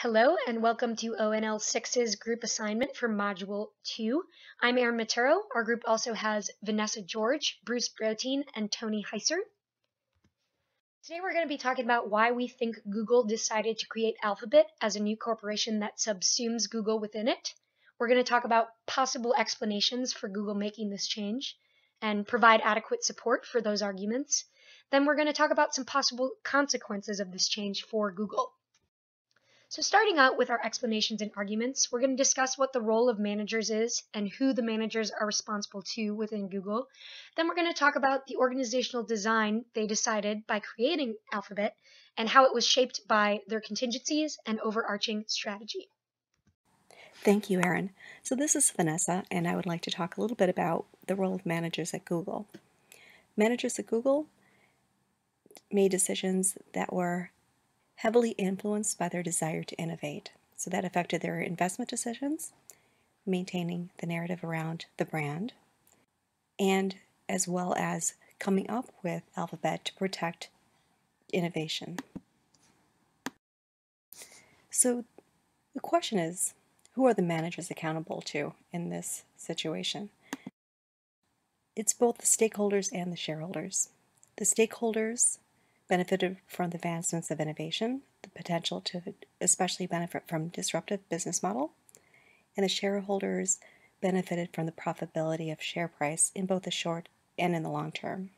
Hello and welcome to ONL6's group assignment for Module 2. I'm Erin Matero. Our group also has Vanessa George, Bruce Brotein, and Tony Heiser. Today we're going to be talking about why we think Google decided to create Alphabet as a new corporation that subsumes Google within it. We're going to talk about possible explanations for Google making this change and provide adequate support for those arguments. Then we're going to talk about some possible consequences of this change for Google. So starting out with our explanations and arguments, we're going to discuss what the role of managers is and who the managers are responsible to within Google. Then we're going to talk about the organizational design they decided by creating Alphabet and how it was shaped by their contingencies and overarching strategy. Thank you, Erin. So this is Vanessa, and I would like to talk a little bit about the role of managers at Google. Managers at Google made decisions that were heavily influenced by their desire to innovate. So that affected their investment decisions, maintaining the narrative around the brand, and as well as coming up with Alphabet to protect innovation. So the question is, who are the managers accountable to in this situation? It's both the stakeholders and the shareholders. The stakeholders benefited from the advancements of innovation, the potential to especially benefit from disruptive business model, and the shareholders benefited from the profitability of share price in both the short and in the long term.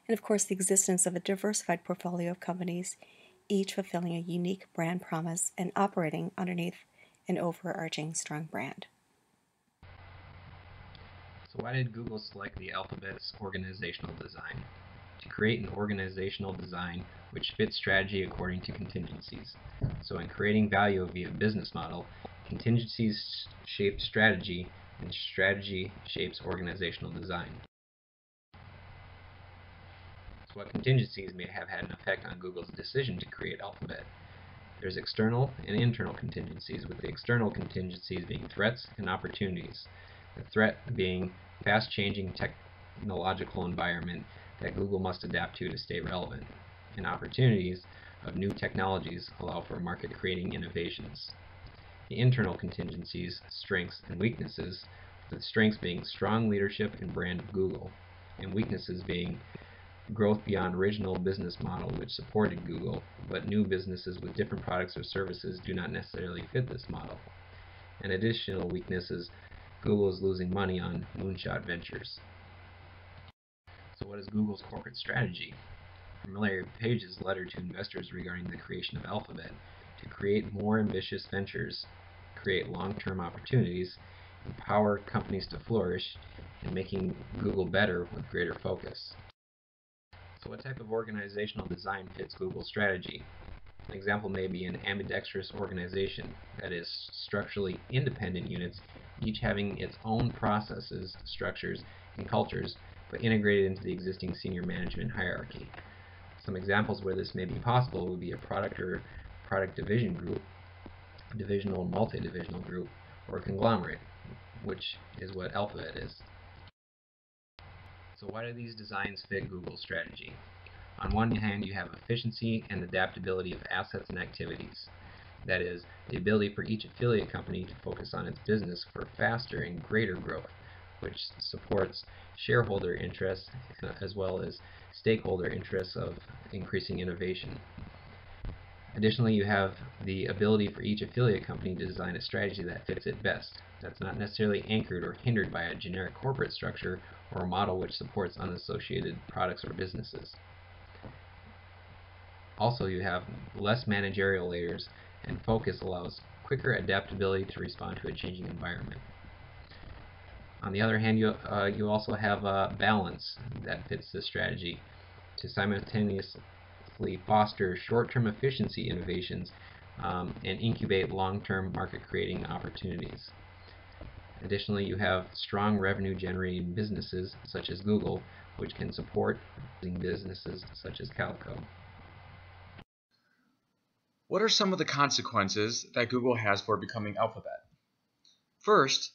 And of course, the existence of a diversified portfolio of companies, each fulfilling a unique brand promise and operating underneath an overarching strong brand. So why did Google select the Alphabet's organizational design? To create an organizational design which fits strategy according to contingencies. So in creating value via business model, contingencies shape strategy, and strategy shapes organizational design. So what contingencies may have had an effect on Google's decision to create Alphabet? There's external and internal contingencies, with the external contingencies being threats and opportunities. The threat being fast-changing technological environment that Google must adapt to stay relevant, and opportunities of new technologies allow for market-creating innovations. The internal contingencies, strengths, and weaknesses, the strengths being strong leadership and brand of Google, and weaknesses being growth beyond original business model which supported Google, but new businesses with different products or services do not necessarily fit this model. And additional weaknesses, Google is losing money on moonshot ventures. So what is Google's corporate strategy? From Larry Page's letter to investors regarding the creation of Alphabet, to create more ambitious ventures, create long-term opportunities, empower companies to flourish, and making Google better with greater focus. So what type of organizational design fits Google's strategy? An example may be an ambidextrous organization, that is, structurally independent units, each having its own processes, structures, and cultures, but integrated into the existing senior management hierarchy. Some examples where this may be possible would be a product or product division group, divisional and multi-divisional group, or a conglomerate, which is what Alphabet is. So why do these designs fit Google's strategy? On one hand, you have efficiency and adaptability of assets and activities. That is, the ability for each affiliate company to focus on its business for faster and greater growth, which supports shareholder interests as well as stakeholder interests of increasing innovation. Additionally, you have the ability for each affiliate company to design a strategy that fits it best. That's not necessarily anchored or hindered by a generic corporate structure or a model which supports unassociated products or businesses. Also, you have less managerial layers, and focus allows quicker adaptability to respond to a changing environment. On the other hand, you also have a balance that fits this strategy to simultaneously foster short-term efficiency innovations and incubate long-term market-creating opportunities. Additionally, you have strong revenue-generating businesses such as Google, which can support businesses such as Calico. What are some of the consequences that Google has for becoming Alphabet? First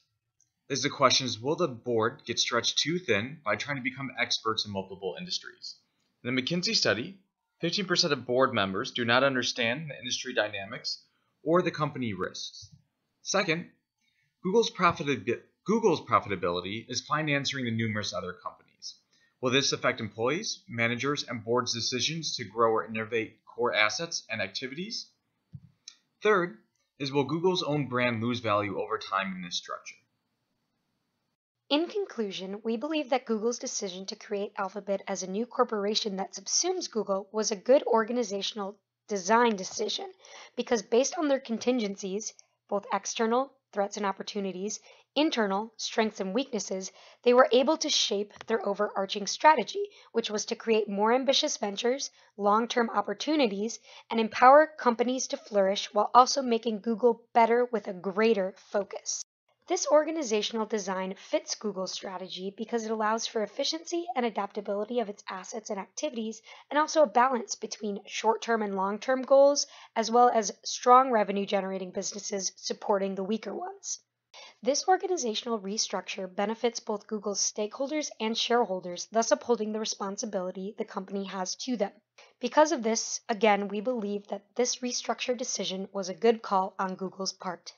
is the question will the board get stretched too thin by trying to become experts in multiple industries? In a McKinsey study, 15% of board members do not understand the industry dynamics or the company risks. Second, Google's profitability is financing the numerous other companies. Will this affect employees, managers, and boards' decisions to grow or innovate core assets and activities? Third is, will Google's own brand lose value over time in this structure? In conclusion, we believe that Google's decision to create Alphabet as a new corporation that subsumes Google was a good organizational design decision because based on their contingencies, both external threats and opportunities, internal strengths and weaknesses, they were able to shape their overarching strategy, which was to create more ambitious ventures, long-term opportunities, and empower companies to flourish while also making Google better with a greater focus. This organizational design fits Google's strategy because it allows for efficiency and adaptability of its assets and activities, and also a balance between short-term and long-term goals, as well as strong revenue-generating businesses supporting the weaker ones. This organizational restructure benefits both Google's stakeholders and shareholders, thus upholding the responsibility the company has to them. Because of this, again, we believe that this restructure decision was a good call on Google's part.